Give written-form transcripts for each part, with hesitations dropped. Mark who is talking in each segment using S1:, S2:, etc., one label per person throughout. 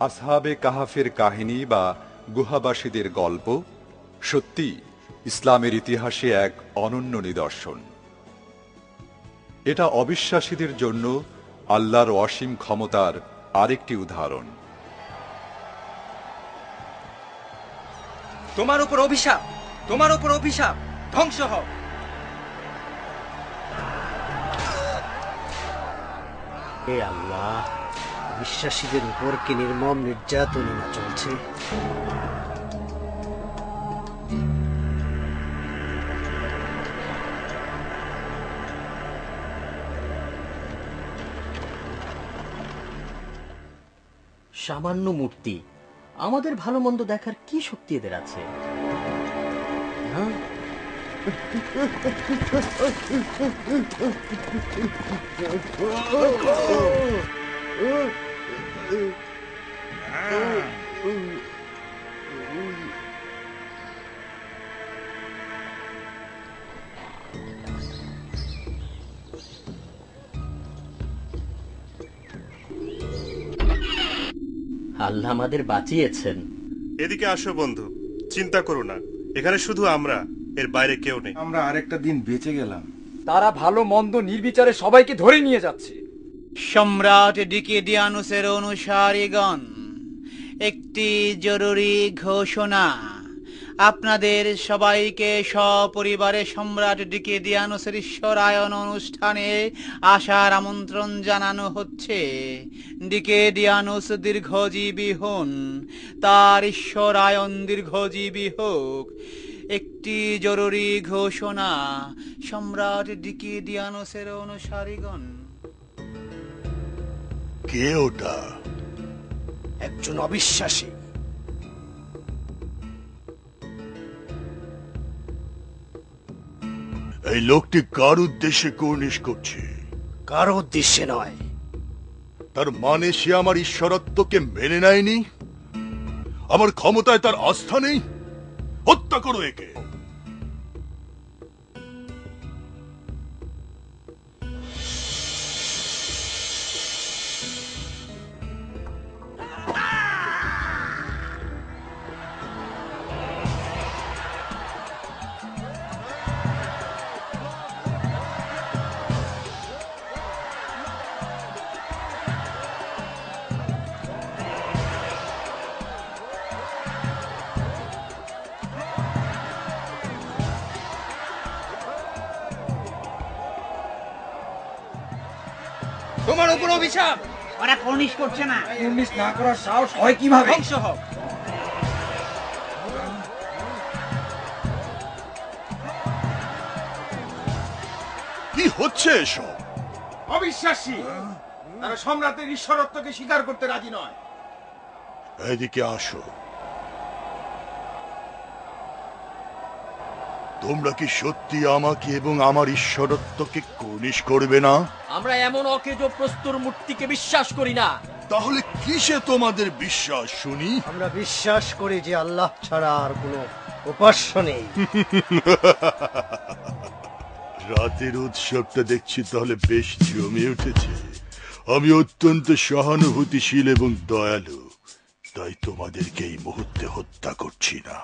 S1: আসহাবে কাহাফের কাহিনী বা গুহাবাসীদের গল্প সত্যি ইসলামের ইতিহাসে এক অনন্য নিদর্শন। এটা অবিশ্বাসীদের জন্য আল্লাহর অসীম ক্ষমতার আরেকটি উদাহরণ।
S2: তোমার উপর অভিশাপ, তোমার উপর অভিশাপ, ধ্বংস হও।
S3: হে আল্লাহ, বিশ্বাসীদের উপর কি নির্মম নির্যাতন না চলছে।
S4: সামান্য মূর্তি, আমাদের ভালো মন্দ দেখার কি শক্তি এদের আছে? আল্লাহ আমাদের বাঁচিয়েছেন।
S5: এদিকে আসো বন্ধু, চিন্তা করো না, এখানে শুধু আমরা, এর বাইরে কেউ নেই।
S6: আমরা আরেকটা দিন বেঁচে গেলাম।
S2: তারা ভালো মন্দ নির্বিচারে সবাইকে ধরে নিয়ে যাচ্ছে।
S7: সম্রাট ডিকেডিয়ানুসের অনুসারীগণ, একটি জরুরি ঘোষণা। আপনাদের সবাইকে সপরিবারে সম্রাট ডিকেডিয়ানুসের ঈশ্বরায়ন অনুষ্ঠানে আসার আমন্ত্রণ জানানো হচ্ছে। ডিকেডিয়ানুস দীর্ঘজীবী হন, তার ঈশ্বরায়ন দীর্ঘজীবী হোক। একটি জরুরি ঘোষণা, সম্রাট ডিকেডিয়ানুসের অনুসারীগণ।
S8: কে ওটা?
S3: একজন অবিশ্বাসী।
S8: এই লোকটি কার উদ্দেশ্যে কুর্নিশ করছে?
S3: কারো উদ্দেশ্যে নয়।
S8: তার মানে সে আমার ঈশ্বরত্বকে মেনে নেয়নি, আমার ক্ষমতায় তার আস্থা নেই। হত্যা করো একে।
S2: তোমার উপর অভিশাপ।
S7: ওরা কুর্নিশ করছে না।
S2: কুর্নিশ না করার সাহস হয় কিভাবে? ধ্বংস হও।
S8: কি হচ্ছে এসব?
S6: অবিশ্বাসী, তারা সম্রাটের ঈশ্বরত্বকে স্বীকার করতে রাজি নয়।
S8: এদিকে আসো। তোমরা কি সত্যি আমাকে এবং আমার ঈশ্বরত্বকে কুর্নিশ করবে না?
S4: আমরা এমন অকেজ প্রস্তুর মূর্তিকে বিশ্বাস করি না।
S8: তাহলে কিসে তোমাদের বিশ্বাস শুনি?
S3: আমরা বিশ্বাস করি যে আল্লাহ ছাড়া আর কোনো উপাস্য নেই।
S8: রাতের উৎসবটা দেখছি তাহলে বেশ জমে উঠেছে। আমি অত্যন্ত সহানুভূতিশীল এবং দয়ালু, তাই তোমাদেরকে এই মুহূর্তে হত্যা করছি না,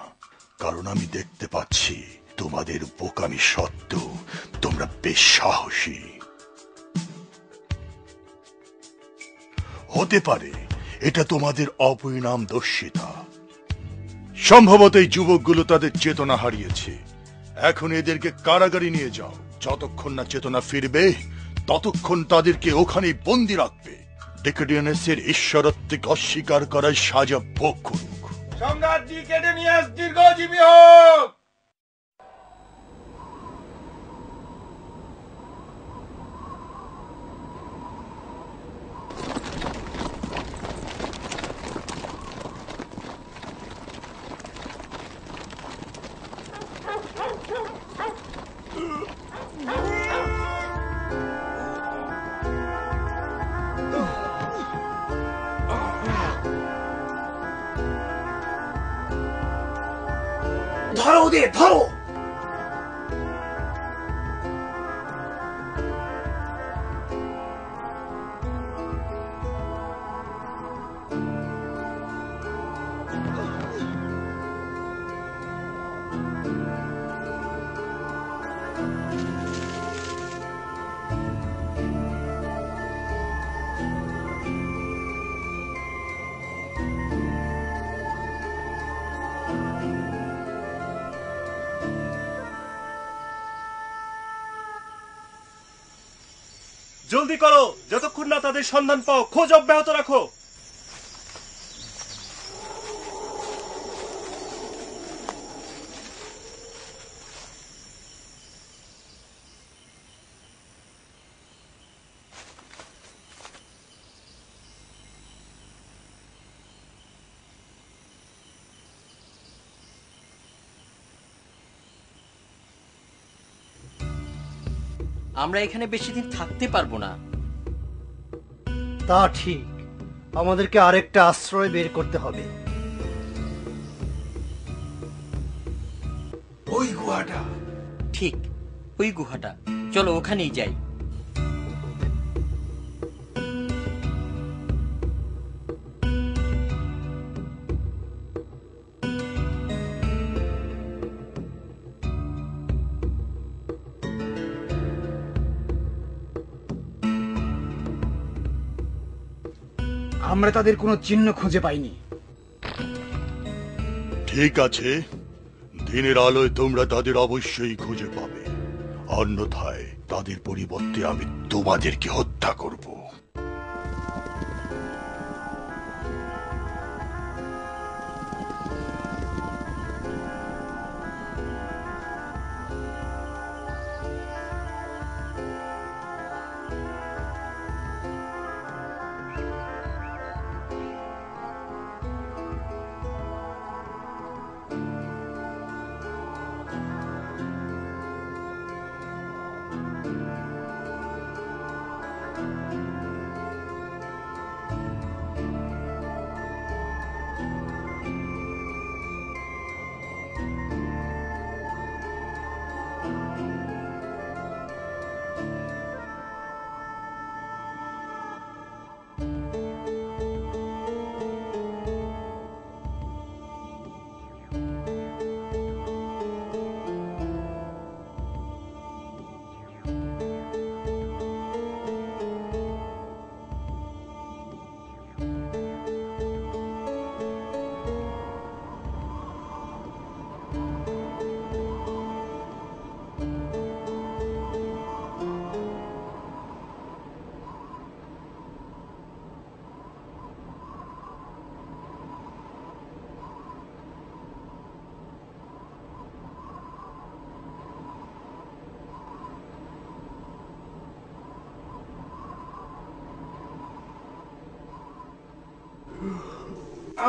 S8: কারণ আমি দেখতে পাচ্ছি তোমাদের বোকামি সত্ত্বেও তোমরা বেশ সাহসী। হতে পারে এটা তোমাদের অপরিণামদর্শিতা। সম্ভবত এই যুবকগুলো তাদের চেতনা হারিয়েছে। এখন এদেরকে কারাগারে নিয়ে যাও। যতক্ষণ না চেতনা ফিরবে ততক্ষণ তাদেরকে ওখানেই বন্দী রাখবে। ডিকেডিয়ানুসের ঈশ্বরত্বকে অস্বীকার করার সাজা ভোগ করুক।
S6: সম্রাট ডিকেডিয়ানুস দীর্ঘজীবী হোক।
S3: ধরো ওদের, ধরো।
S5: জলদি করো, যতক্ষণ না তাদের সন্ধান পাও খোঁজ অব্যাহত রাখো।
S4: আমরা এখানে বেশি দিন থাকতে পারবো না।
S3: তা ঠিক, আমাদেরকে আরেকটা আশ্রয় বের করতে হবে।
S6: ওই গুহাটা।
S4: ঠিক, ওই গুহাটা, চলো ওখানেই যাই।
S2: আমরা তাদের কোনো চিহ্ন খুঁজে পাইনি।
S8: ঠিক আছে, দিনের আলোয় তোমরা তাদের অবশ্যই খুঁজে পাবে, অন্যথায় তাদের পরিবর্তে আমি তোমাদেরকে হত্যা করব।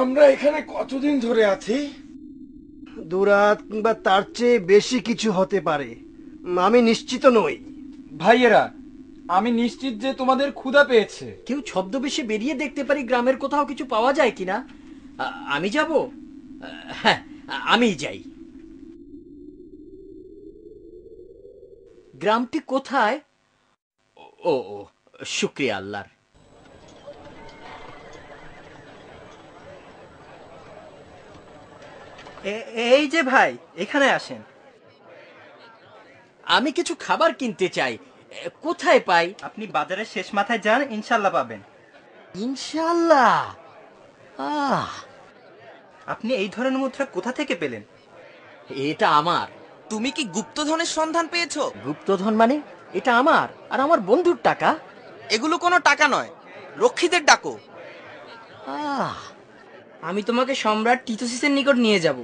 S6: আমরা এখানে কতদিন ধরে আছি?
S3: দুরাত কিংবা তার চেয়ে বেশি কিছু হতে পারে, আমি নিশ্চিত নই।
S2: ভাইয়েরা, আমি নিশ্চিত যে তোমাদের ক্ষুধা পেয়েছে।
S4: কেউ ছদ্মবেশে বেরিয়ে দেখতে পারি গ্রামের কোথাও কিছু পাওয়া যায় কিনা। আমি যাব। হ্যাঁ, আমিই যাই। গ্রামটি কোথায়? ও ও, শুকরিয়া আল্লাহর।
S2: এই যে ভাই, এখানে আসেন।
S4: আমি কিছু খাবার কিনতে চাই, কোথায় পাই?
S2: আপনি বাজারের শেষ মাথায় যান, ইনশাল্লাহ পাবেন।
S4: ইনশাআল্লাহ।
S2: আপনি এই ধরনের মুদ্রা কোথা থেকে পেলেন?
S4: এটা আমার।
S9: তুমি কি গুপ্তধনের সন্ধান পেয়েছো?
S4: গুপ্তধন মানে? এটা আমার আর আমার বন্ধুর টাকা।
S9: এগুলো কোনো টাকা নয়, রক্ষীদের ডাকো।
S7: আমি তোমাকে সম্রাট টিথোসিসের নিকট নিয়ে যাব।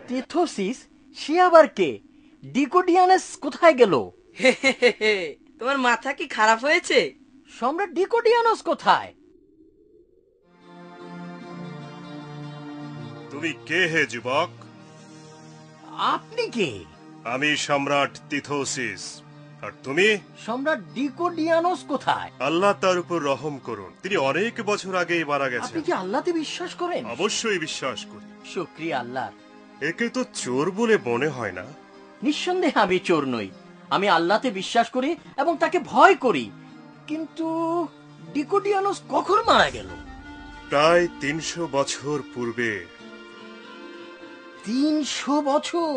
S4: টিথোসিস? সে আবার কে? ডিকোডিয়ানাস কোথায় গেল?
S7: তোমার মাথা কি খারাপ হয়েছে?
S4: সম্রাট ডিকোডিয়ানাস কোথায়?
S5: তুমি কে হে যুবক?
S4: আপনি কে?
S5: আমি সম্রাট তিথোসিস। আর তুমি?
S4: সম্রাট ডিকোডিয়ানোস কোথায়?
S5: আল্লাহ তার উপর রহম করুন, তিনি অনেক বছর আগেই মারা গেছেন।
S4: আপনি কি আল্লাহতে বিশ্বাস করেন?
S5: অবশ্যই বিশ্বাস করি।
S4: শুকরিয়া আল্লাহর।
S5: একে তো চোর বলে মনে হয় না।
S4: নিঃসন্দেহে আমি চোর নই। আমি আল্লাহতে বিশ্বাস করি এবং তাকে ভয় করি। কিন্তু ডিকোডিয়ানোস কখন মারা গেল?
S5: প্রায় ৩০০ বছর পূর্বে।
S4: ৩০০ বছর?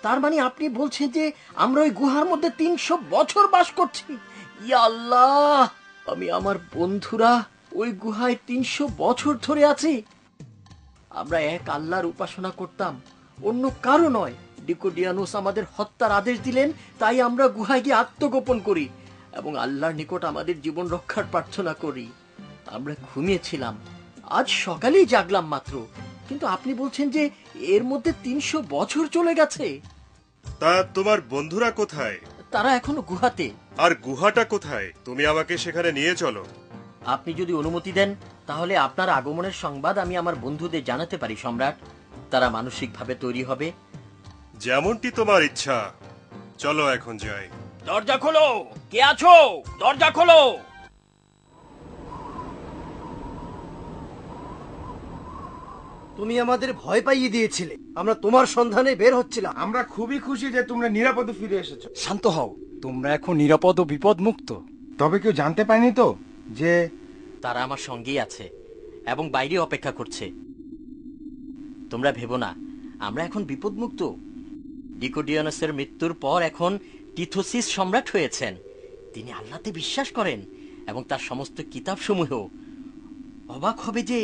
S4: তার মানে আপনি বলছেন যে আমরা ওই গুহার মধ্যে ৩০০ বছর বাস করছি? ইয়া আল্লাহ, আমি আমার বন্ধুরা ওই গুহায় ৩০০ বছর ধরে আছি। আমরা এক আল্লাহর উপাসনা করতাম, অন্য কারো নয়। ডিকোডিয়ানুস আমাদের হত্যার আদেশ দিলেন, তাই আমরা গুহায় গিয়ে আত্মগোপন করি এবং আল্লাহর নিকট আমাদের জীবন রক্ষার প্রার্থনা করি। আমরা ঘুমিয়েছিলাম, আজ সকালেই জাগলাম মাত্র, কিন্তু আপনি বলছেন যে এর মধ্যে 300 বছর চলে গেছে।
S5: তা তোমার বন্ধুরা কোথায়?
S4: তারা এখনো গুহাতে।
S5: আর গুহাটা কোথায়? তুমি আমাকে সেখানে নিয়ে চলো।
S4: আপনি যদি অনুমতি দেন তাহলে আপনার আগমনের সংবাদ আমি আমার বন্ধুদের জানাতে পারি সম্রাট। তারা মানসিকভাবে তৈরি হবে।
S5: যেমনটি তোমার ইচ্ছা। চলো এখন যাই।
S4: দরজা খোলো, কে আছো? দরজা খোলো।
S3: তুমি আমাদের ভয় পাইয়ে দিয়েছিলে, আমরা তোমার সন্ধানে বের হচ্ছিলাম।
S6: আমরা খুবই খুশি যে তোমরা নিরাপদে ফিরে এসেছো।
S2: শান্ত হও, তোমরা এখন নিরাপদ ও বিপদ মুক্ত।
S6: তবে কেউ জানতে পারেনি তো যে
S4: তারা আমার সঙ্গেই আছে এবং বাইরে অপেক্ষা করছে। তোমরা ভেবো না, আমরা এখন বিপদমুক্ত। ডিকোডিয়ানাসের মৃত্যুর পর এখন টিথোসিস সম্রাট হয়েছেন। তিনি আল্লাহতে বিশ্বাস করেন এবং তার সমস্ত কিতাবসমূহ। অবাক হবে যে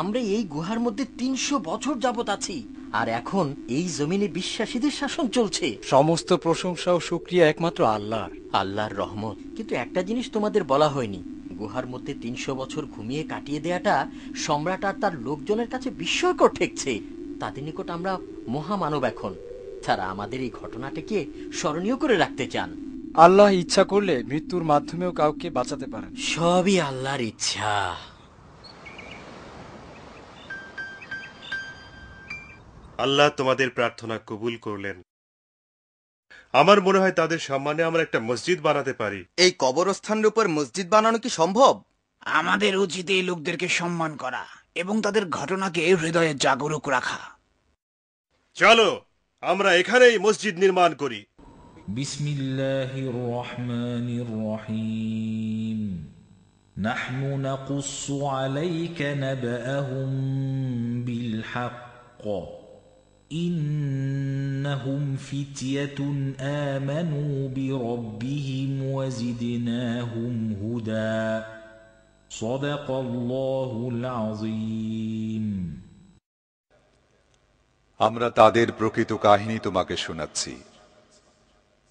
S4: আমরা এই গুহার মধ্যে 300 বছর যাবত আছি, আর এখন এই জমিনে বিশ্বাসীদের শাসন চলছে।
S2: সমস্ত প্রশংসা ও শুকরিয়া একমাত্র আল্লাহর।
S4: আল্লাহর রহমত। কিন্তু একটা জিনিস তোমাদের বলা হয়নি, গুহার মধ্যে 300 বছর ঘুমিয়ে কাটিয়ে দেয়াটা সম্রাট আর তার লোকজনের কাছে বিস্ময়কর ঠেকছে। তাদের নিকট আমরা মহামানব এখন। তারা আমাদের এই ঘটনাটাকে স্মরণীয় করে রাখতে চান।
S2: আল্লাহ ইচ্ছা করলে মৃত্যুর মাধ্যমেও কাউকে বাঁচাতে পারেন।
S4: সবই আল্লাহর ইচ্ছা।
S5: আল্লাহ তোমাদের প্রার্থনা কবুল করলেন। আমার মনে হয় তাদের সম্মানে আমরা একটা মসজিদ বানাতে পারি।
S9: এই কবরস্থানের উপর মসজিদ বানানো কি সম্ভব?
S10: আমাদের উচিত এই লোকদেরকে সম্মান করা এবং তাদের ঘটনাকে হৃদয়ে জাগরুক রাখা।
S5: চলো আমরা এখানেই মসজিদ নির্মাণ করি।
S11: বিসমিল্লাহির রহমানির রহিম। নাহনু নাকুসু আলাইকা নাবআহুম বিল হক। ইন্নাহুম ফিতয়াতুন আমানু বিরাব্বিহিম ওয়াজিদনাহুম হুদা। সাদাকাল্লাহুল আযীম।
S1: আমরা তাদের প্রকৃত কাহিনী তোমাকে শোনাচ্ছি।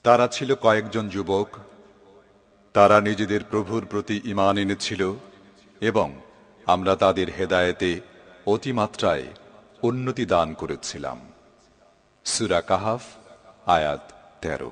S1: তারা ছিল কয়েকজন যুবক। তারা নিজেদের প্রভুর প্রতি ঈমান এনেছিল এবং আমরা তাদের হেদায়েতে অতিমাত্রায় উন্নতি দান করেছিলাম। সূরা কাহাফ আয়াত 13।